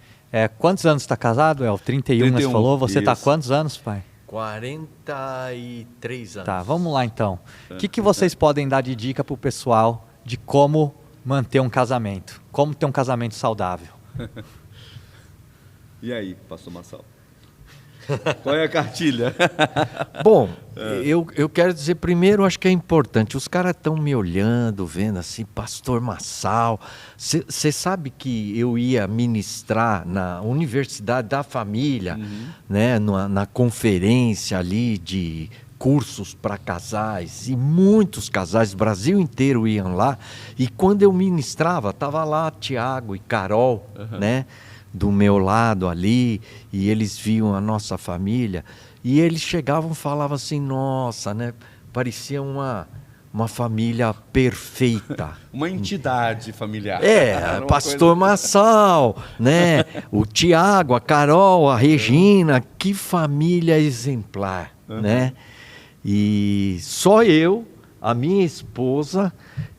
Quantos anos está casado, El? 31, você falou. Você está quantos anos, pai? 43 anos. Tá, vamos lá então. O que vocês podem dar de dica para o pessoal de como manter um casamento? Como ter um casamento saudável? E aí, pastor Marçal? Qual é a cartilha? Bom, eu quero dizer primeiro, acho que é importante, os caras estão me olhando, vendo assim, pastor Marçal, você sabe que eu ia ministrar na Universidade da Família, né, na conferência ali de cursos para casais, e muitos casais, Brasil inteiro iam lá, e quando eu ministrava, estava lá Tiago e Carol, né, do meu lado ali, e eles viam a nossa família, e eles chegavam e falavam assim, nossa, né, parecia uma família perfeita. Uma entidade familiar. Pastor Marçal, né, o Tiago, a Carol, a Regina, que família exemplar, né? E só eu, a minha esposa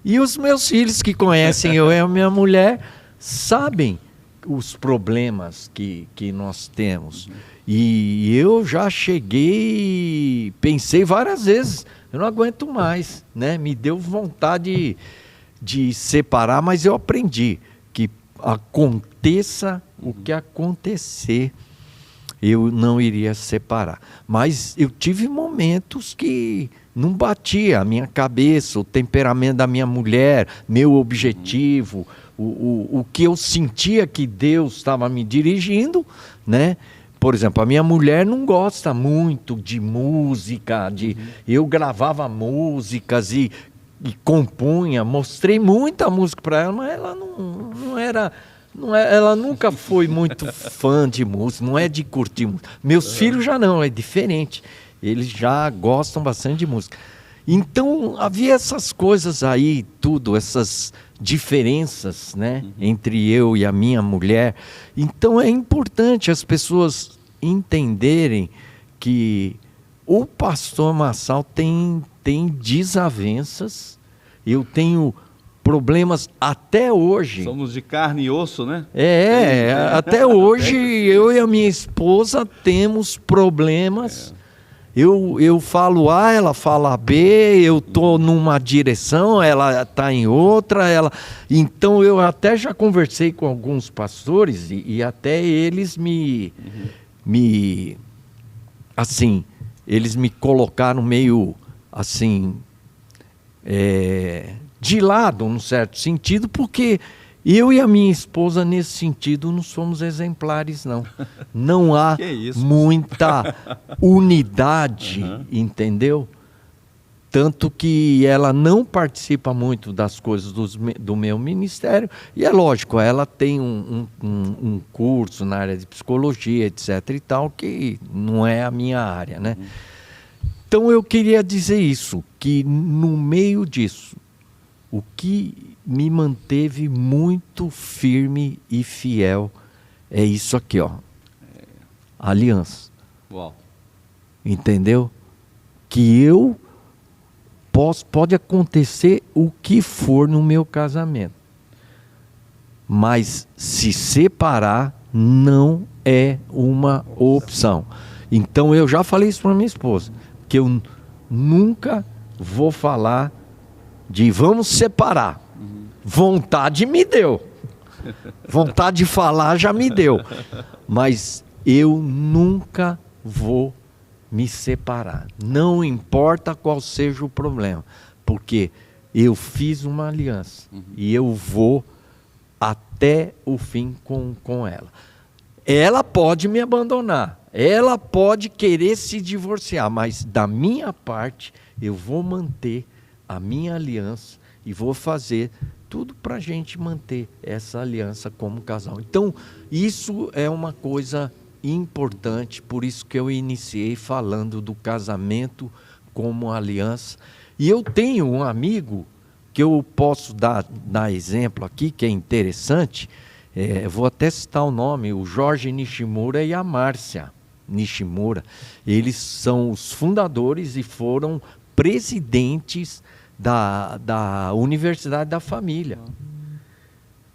e os meus filhos que conhecem eu e a minha mulher sabem os problemas que nós temos. E eu já cheguei, pensei várias vezes, eu não aguento mais, né? Me deu vontade de separar, mas eu aprendi que aconteça o que acontecer, eu não iria separar. Mas eu tive momentos que não batia a minha cabeça, o temperamento da minha mulher, meu objetivo, o que eu sentia que Deus estava me dirigindo, né? Por exemplo, a minha mulher não gosta muito de música, eu gravava músicas e compunha, mostrei muita música para ela, mas ela não era... ela nunca foi muito fã de música, não é de curtir música. Meus filhos já não, é diferente. Eles já gostam bastante de música. Então, havia essas coisas aí, tudo, essas diferenças, né, entre eu e a minha mulher. Então, é importante as pessoas entenderem que o pastor Massal tem desavenças. Eu tenho problemas até hoje. Somos de carne e osso, né? Até hoje eu e a minha esposa temos problemas. Eu falo A, ela fala B, eu estou numa direção, ela está em outra. Então eu até já conversei com alguns pastores e até eles eles me colocaram meio assim, de lado, num certo sentido, porque eu e a minha esposa, nesse sentido, não somos exemplares, não. Não há muita unidade, entendeu? Tanto que ela não participa muito das coisas do meu ministério, e é lógico, ela tem um curso na área de psicologia, etc. e tal, que não é a minha área, né? Então eu queria dizer isso, que no meio disso, o que me manteve muito firme e fiel é isso aqui, ó. Aliança. Uau. Entendeu? Que pode acontecer o que for no meu casamento, mas se separar não é uma opção. Então eu já falei isso para minha esposa, que eu nunca vou falar de vamos separar. Vontade me deu. Vontade de falar já me deu. Mas eu nunca vou me separar. Não importa qual seja o problema. Porque eu fiz uma aliança. E eu vou até o fim com ela. Ela pode me abandonar. Ela pode querer se divorciar. Mas da minha parte, eu vou manter a minha aliança e vou fazer tudo para a gente manter essa aliança como casal. Então, isso é uma coisa importante, por isso que eu iniciei falando do casamento como aliança. E eu tenho um amigo que eu posso dar exemplo aqui, que é interessante, vou até citar o nome, o Jorge Nishimura e a Márcia Nishimura. Eles são os fundadores e foram presidentes da Universidade da Família.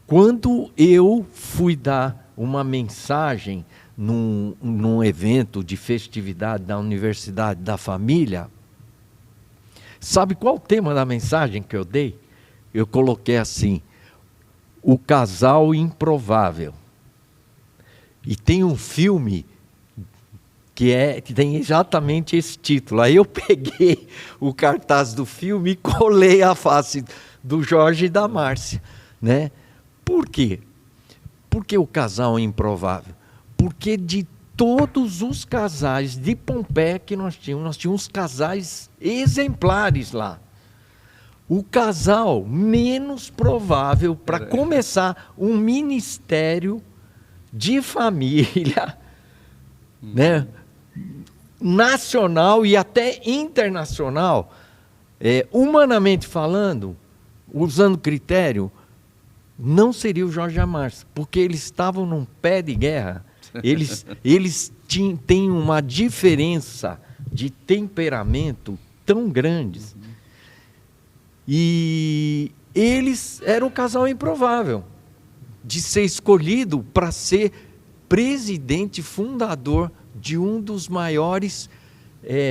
Quando eu fui dar uma mensagem num evento de festividade da Universidade da Família, sabe qual o tema da mensagem que eu dei? Eu coloquei assim: o casal improvável. E tem um filme que tem exatamente esse título. Aí eu peguei o cartaz do filme e colei a face do Jorge e da Márcia, né? Por quê? Porque o casal é improvável. Porque de todos os casais de Pompeia que nós tínhamos casais exemplares lá. O casal menos provável para começar um ministério de família, né? Nacional e até internacional, humanamente falando, usando critério, não seria o Jorge e a Márcia, porque eles estavam num pé de guerra. Eles têm uma diferença de temperamento tão grande E eles eram o casal improvável de ser escolhido para ser presidente fundador de um dos maiores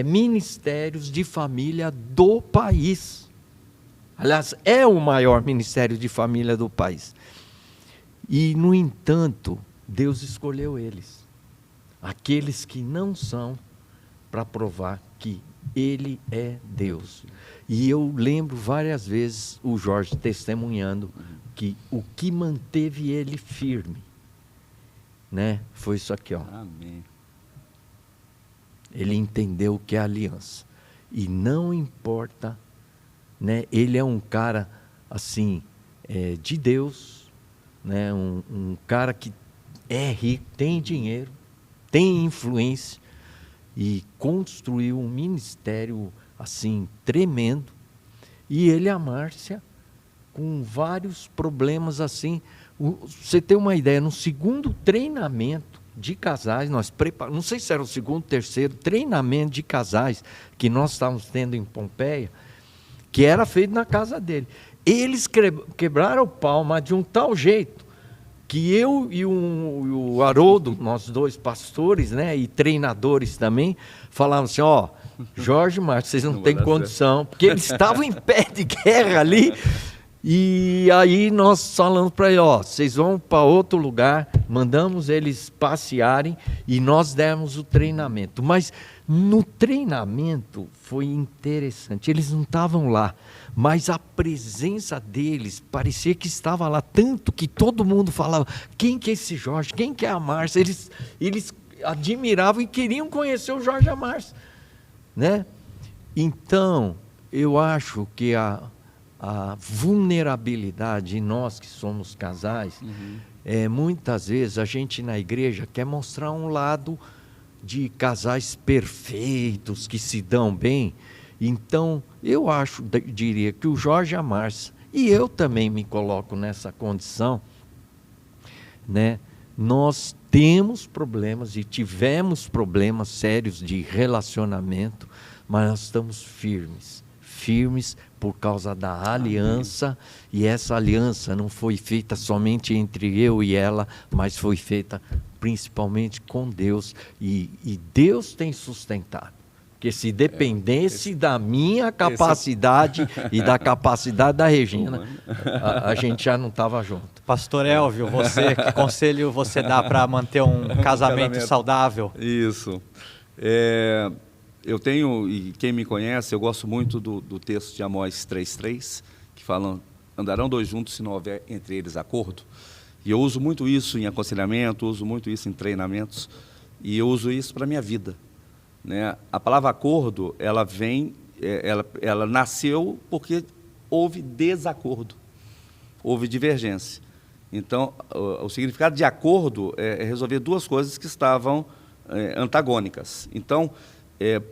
ministérios de família do país. Aliás, é o maior ministério de família do país. E, no entanto, Deus escolheu eles, aqueles que não são, para provar que Ele é Deus. E eu lembro várias vezes o Jorge testemunhando que o que manteve ele firme, né, foi isso aqui, ó. Amém. Ele entendeu o que é aliança. E não importa, né, ele é um cara assim, de Deus, né, um cara que é rico, tem dinheiro, tem influência, e construiu um ministério assim tremendo. E ele e a Márcia com vários problemas assim. Você tem uma ideia, no segundo treinamento de casais, nós preparamos, não sei se era o segundo, terceiro treinamento de casais que nós estávamos tendo em Pompeia, que era feito na casa dele. Eles quebraram o pau, mas de um tal jeito que eu e o Haroldo, nós dois pastores, né, e treinadores também, falávamos assim, ó, Jorge e Márcio, vocês não têm condição, porque eles estavam em pé de guerra ali. E aí nós falamos para ele, ó, vocês vão para outro lugar, mandamos eles passearem e nós demos o treinamento. Mas no treinamento foi interessante, eles não estavam lá, mas a presença deles parecia que estava lá, tanto que todo mundo falava, quem que é esse Jorge, quem que é a Márcia? Eles admiravam e queriam conhecer o Jorge e a Márcia, né? Então, eu acho que a vulnerabilidade em nós que somos casais, muitas vezes a gente na igreja quer mostrar um lado de casais perfeitos, que se dão bem. Então, eu diria que o Jorge e a Márcia, e eu também me coloco nessa condição, né? Nós temos problemas e tivemos problemas sérios de relacionamento, mas nós estamos firmes por causa da aliança. E essa aliança não foi feita somente entre eu e ela, mas foi feita principalmente com Deus, e Deus tem sustentado, porque se dependesse da minha capacidade e da capacidade da Regina, a gente já não estava junto. Pastor Elvio, que conselho você dá para manter um casamento saudável? Isso. Eu tenho, e quem me conhece, eu gosto muito do texto de Amós 3,3, que fala, andarão dois juntos se não houver entre eles acordo. E eu uso muito isso em aconselhamento, uso muito isso em treinamentos, e eu uso isso para a minha vida, né? A palavra acordo, ela vem, ela nasceu porque houve desacordo, houve divergência. Então, o significado de acordo é resolver duas coisas que estavam antagônicas. Então,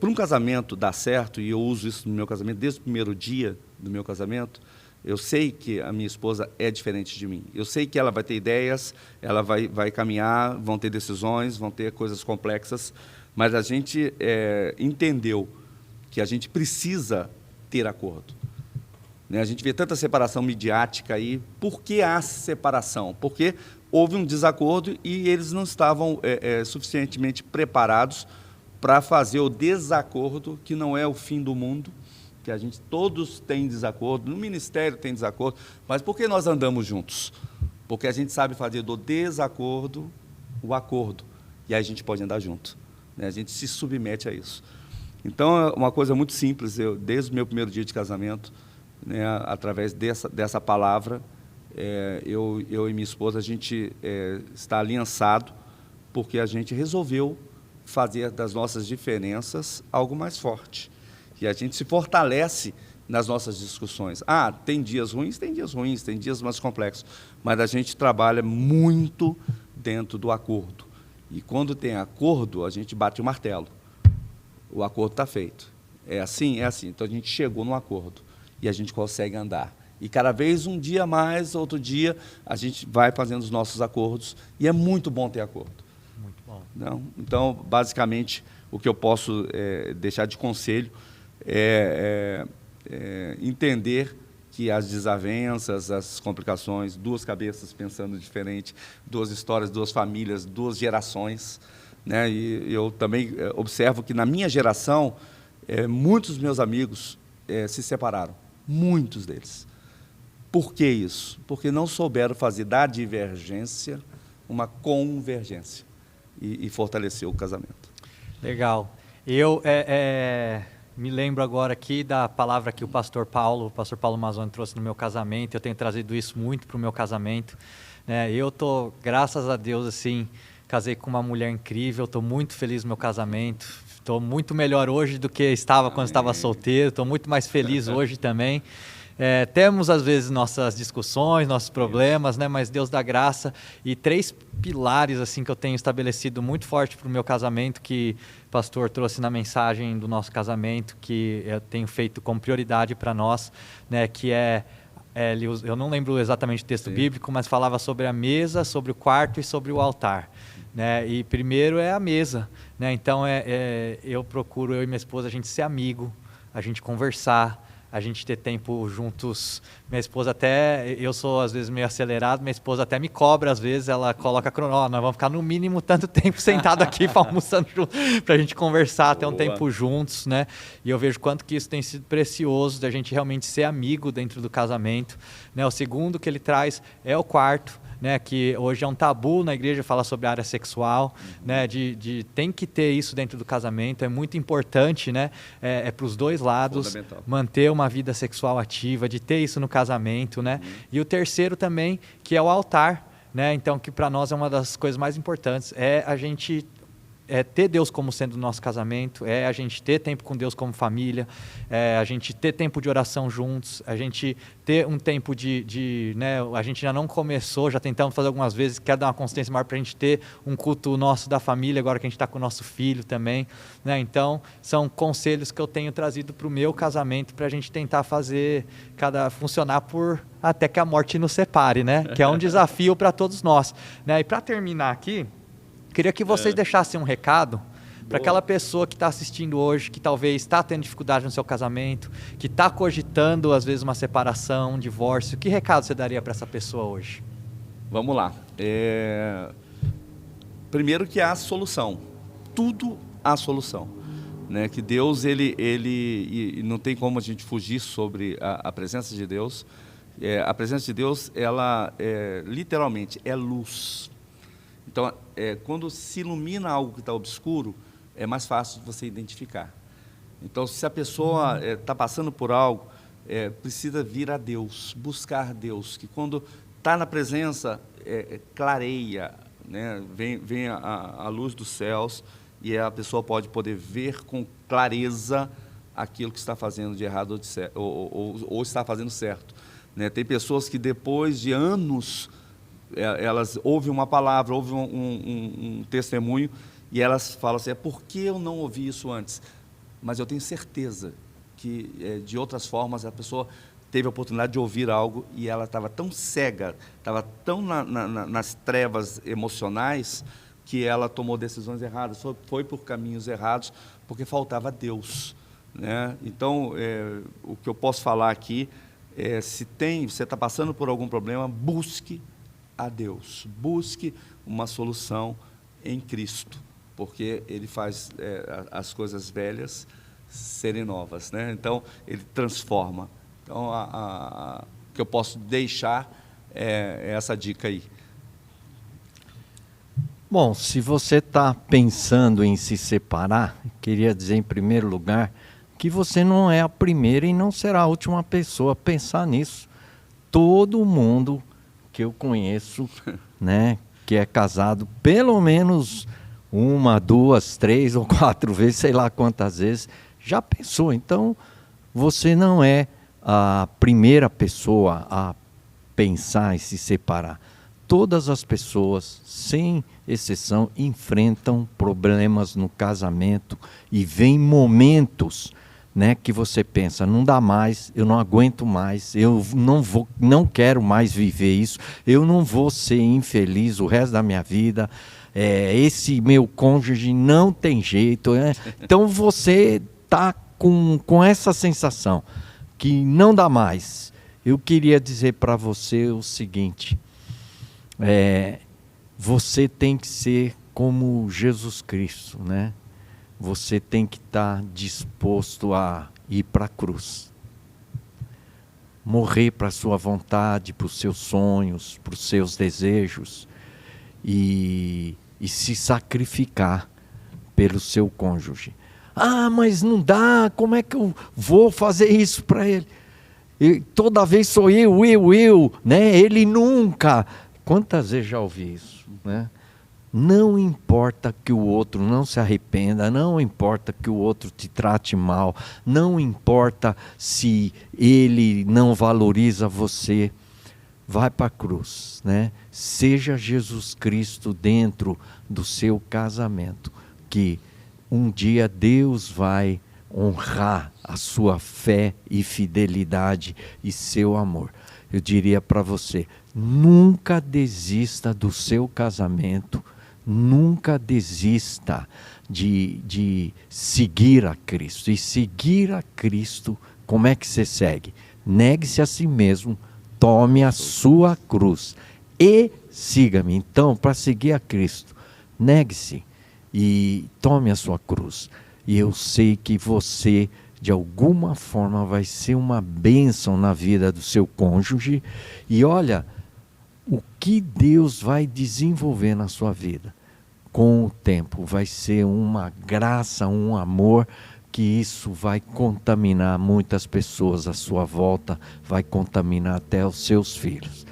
para um casamento dar certo, e eu uso isso no meu casamento, desde o primeiro dia do meu casamento, eu sei que a minha esposa é diferente de mim. Eu sei que ela vai ter ideias, ela vai caminhar, vão ter decisões, vão ter coisas complexas, mas a gente entendeu que a gente precisa ter acordo, né? A gente vê tanta separação midiática aí. Por que há separação? Porque houve um desacordo e eles não estavam suficientemente preparados para fazer o desacordo, que não é o fim do mundo, que a gente todos tem desacordo, no ministério tem desacordo, mas por que nós andamos juntos? Porque a gente sabe fazer do desacordo o acordo, e aí a gente pode andar junto, né? A gente se submete a isso. Então, é uma coisa muito simples, desde o meu primeiro dia de casamento, né, através dessa palavra, eu e minha esposa, a gente está aliançado, porque a gente resolveu fazer das nossas diferenças algo mais forte. E a gente se fortalece nas nossas discussões. Tem dias ruins, tem dias mais complexos, mas a gente trabalha muito dentro do acordo. E quando tem acordo, a gente bate o martelo. O acordo está feito. É assim. Então a gente chegou no acordo e a gente consegue andar. E cada vez um dia mais, outro dia, a gente vai fazendo os nossos acordos, e é muito bom ter acordo. Muito bom. Não? Então, basicamente, o que eu posso deixar de conselho é entender que as desavenças, as complicações, duas cabeças pensando diferente, duas histórias, duas famílias, duas gerações, né? E eu também observo que na minha geração, muitos dos meus amigos se separaram, muitos deles. Por que isso? Porque não souberam fazer da divergência uma convergência e fortalecer o casamento. Legal. Eu me lembro agora aqui da palavra que o pastor Paulo Mazzoni trouxe no meu casamento. Eu tenho trazido isso muito para o meu casamento. Eu tô, graças a Deus, assim, casei com uma mulher incrível. Estou muito feliz no meu casamento. Estou muito melhor hoje do que estava quando estava solteiro. Estou muito mais feliz hoje também. Temos, às vezes, nossas discussões, nossos problemas, né? Mas Deus dá graça. E 3 pilares assim, que eu tenho estabelecido muito forte para o meu casamento, que o pastor trouxe na mensagem do nosso casamento, que eu tenho feito como prioridade para nós, né? Que eu não lembro exatamente o texto bíblico, mas falava sobre a mesa, sobre o quarto e sobre o altar. Né? E primeiro é a mesa. Né? Então, eu e minha esposa, a gente ser amigo, a gente conversar, a gente ter tempo juntos. Minha esposa eu sou às vezes meio acelerado, minha esposa até me cobra às vezes, ela coloca nós vamos ficar no mínimo tanto tempo sentado aqui almoçando junto, para a gente conversar, ter um tempo juntos, né? E eu vejo quanto que isso tem sido precioso, da gente realmente ser amigo dentro do casamento, né? O segundo que ele traz é o quarto, né, que hoje é um tabu na igreja falar sobre a área sexual, né, tem que ter isso dentro do casamento, é muito importante, né, para os dois lados, manter uma vida sexual ativa, de ter isso no casamento, né, e o terceiro também, que é o altar, né, então que para nós é uma das coisas mais importantes, a gente ter Deus como sendo o nosso casamento, a gente ter tempo com Deus como família, a gente ter tempo de oração juntos, a gente ter um tempo né, a gente já não começou, já tentamos fazer algumas vezes, quer dar uma consistência maior para a gente ter um culto nosso da família, agora que a gente está com o nosso filho também, né? Então, são conselhos que eu tenho trazido para o meu casamento, para a gente tentar fazer funcionar até que a morte nos separe, né? Que é um desafio para todos nós, né? E para terminar aqui, queria que vocês deixassem um recado para aquela pessoa que está assistindo hoje, que talvez está tendo dificuldade no seu casamento, que está cogitando, às vezes, uma separação, um divórcio. Que recado você daria para essa pessoa hoje? Vamos lá. Primeiro que há solução. Tudo há solução. Né? Que Deus, e não tem como a gente fugir sobre a presença de Deus. A presença de Deus, ela literalmente é luz. Então, quando se ilumina algo que está obscuro, é mais fácil de você identificar. Então, se a pessoa está passando por algo, precisa vir a Deus, buscar Deus, que quando está na presença, clareia, né? Vem a luz dos céus e a pessoa pode poder ver com clareza aquilo que está fazendo de errado ou está fazendo certo. Né? Tem pessoas que depois de anos, elas ouvem uma palavra, ouvem um testemunho e elas falam assim, por que eu não ouvi isso antes? Mas eu tenho certeza que de outras formas a pessoa teve a oportunidade de ouvir algo e ela estava tão cega, estava tão nas trevas emocionais que ela tomou decisões erradas, foi por caminhos errados porque faltava Deus. Né? Então, o que eu posso falar aqui se você está passando por algum problema, busque a Deus, busque uma solução em Cristo, porque Ele faz as coisas velhas serem novas, né? Então, Ele transforma. Então, o que eu posso deixar é essa dica aí. Bom, se você está pensando em se separar, queria dizer em primeiro lugar que você não é a primeira e não será a última pessoa a pensar nisso. Todo mundo que eu conheço, né, que é casado pelo menos 1, 2, 3 ou 4 vezes, sei lá quantas vezes, já pensou. Então, você não é a primeira pessoa a pensar em se separar. Todas as pessoas, sem exceção, enfrentam problemas no casamento e vem momentos, né, que você pensa, não dá mais, eu não aguento mais, eu não quero mais viver isso, eu não vou ser infeliz o resto da minha vida, esse meu cônjuge não tem jeito. Então você está com essa sensação que não dá mais, eu queria dizer para você o seguinte, você tem que ser como Jesus Cristo, né? Você tem que estar disposto a ir para a cruz. Morrer para a sua vontade, para os seus sonhos, para os seus desejos e se sacrificar pelo seu cônjuge. Ah, mas não dá, como é que eu vou fazer isso para ele? Toda vez sou eu, né? Ele nunca. Quantas vezes já ouvi isso, né? Não importa que o outro não se arrependa, não importa que o outro te trate mal, não importa se ele não valoriza você, vai para a cruz, né? Seja Jesus Cristo dentro do seu casamento, que um dia Deus vai honrar a sua fé e fidelidade e seu amor. Eu diria para você, nunca desista do seu casamento, nunca desista de seguir a Cristo. E seguir a Cristo, como é que você segue? Negue-se a si mesmo, tome a sua cruz e siga-me. Então, para seguir a Cristo, negue-se e tome a sua cruz. E eu sei que você, de alguma forma, vai ser uma bênção na vida do seu cônjuge. E olha, o que Deus vai desenvolver na sua vida com o tempo vai ser uma graça, um amor, que isso vai contaminar muitas pessoas à sua volta, vai contaminar até os seus filhos.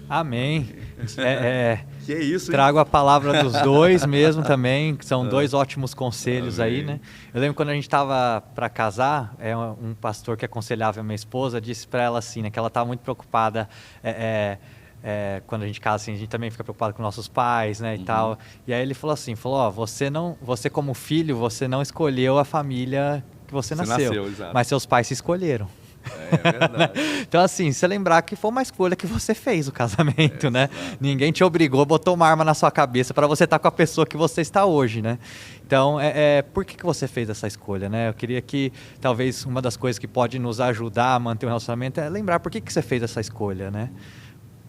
Amém. Que isso, hein? Trago a palavra dos dois mesmo também, que são dois ótimos conselhos aí, né? Eu lembro quando a gente estava para casar, um pastor que aconselhava a minha esposa disse para ela assim, né, que ela estava muito preocupada, quando a gente casa assim, a gente também fica preocupado com nossos pais, né, e tal. E aí ele falou assim, você como filho, você não escolheu a família que você nasceu, mas seus pais se escolheram. É verdade. Então assim, você lembrar que foi uma escolha que você fez o casamento, né? Ninguém te obrigou, botou uma arma na sua cabeça para você estar com a pessoa que você está hoje, né? Então, por que você fez essa escolha, né? Eu queria que, talvez, uma das coisas que pode nos ajudar a manter o relacionamento é lembrar por que você fez essa escolha, né?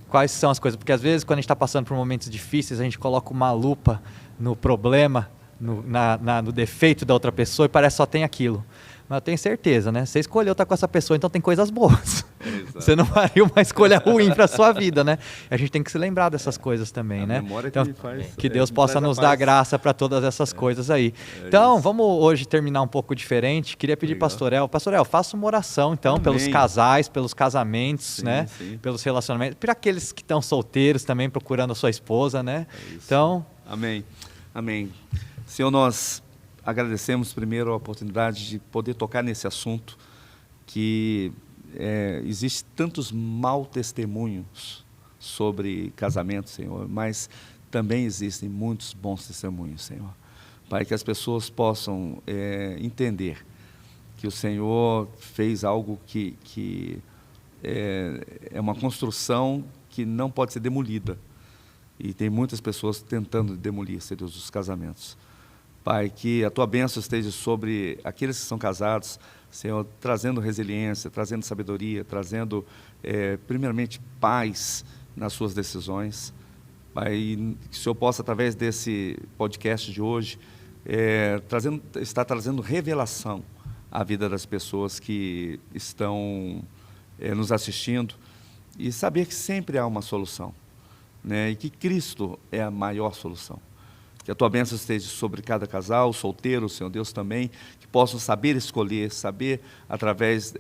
Quais são as coisas? Porque às vezes, quando a gente está passando por momentos difíceis, a gente coloca uma lupa no problema, no defeito da outra pessoa e parece que só tem aquilo. Mas eu tenho certeza, né? Você escolheu estar com essa pessoa, então tem coisas boas. Exato. Você não faria uma escolha ruim para a sua vida, né? A gente tem que se lembrar dessas coisas também, né? Então, que Deus possa nos dar graça para todas essas coisas aí. Então, vamos hoje terminar um pouco diferente. Queria pedir Pastor El, faça uma oração, então, pelos casais, pelos casamentos, né? Sim. Pelos relacionamentos, para aqueles que estão solteiros também, procurando a sua esposa, né? Então... Amém. Amém. Senhor, nós agradecemos primeiro a oportunidade de poder tocar nesse assunto que existe tantos mau testemunhos sobre casamento, Senhor, mas também existem muitos bons testemunhos, Senhor. Pai, que as pessoas possam entender que o Senhor fez algo que é uma construção que não pode ser demolida. E tem muitas pessoas tentando demolir, Senhor Deus, os casamentos. Pai, que a Tua bênção esteja sobre aqueles que são casados, Senhor, trazendo resiliência, trazendo sabedoria, trazendo, primeiramente, paz nas suas decisões. Pai, que o Senhor possa, através desse podcast de hoje, estar trazendo revelação à vida das pessoas que estão nos assistindo e saber que sempre há uma solução, né? E que Cristo é a maior solução. Que a Tua bênção esteja sobre cada casal, solteiro, Senhor Deus, também, que possam saber escolher, saber, através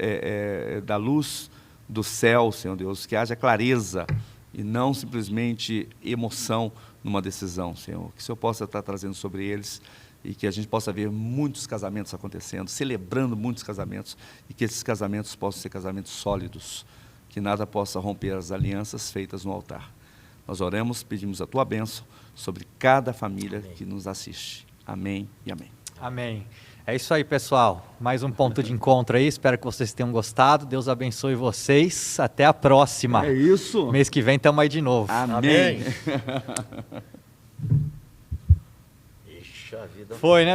da luz do céu, Senhor Deus, que haja clareza e não simplesmente emoção numa decisão, Senhor. Que o Senhor possa estar trazendo sobre eles e que a gente possa ver muitos casamentos acontecendo, celebrando muitos casamentos e que esses casamentos possam ser casamentos sólidos, que nada possa romper as alianças feitas no altar. Nós oramos, pedimos a Tua bênção sobre cada família que nos assiste. Amém e amém. Amém. É isso aí, pessoal. Mais um ponto de encontro aí. Espero que vocês tenham gostado. Deus abençoe vocês. Até a próxima. É isso. Mês que vem estamos aí de novo. Amém. Ixi, a vida foi, né?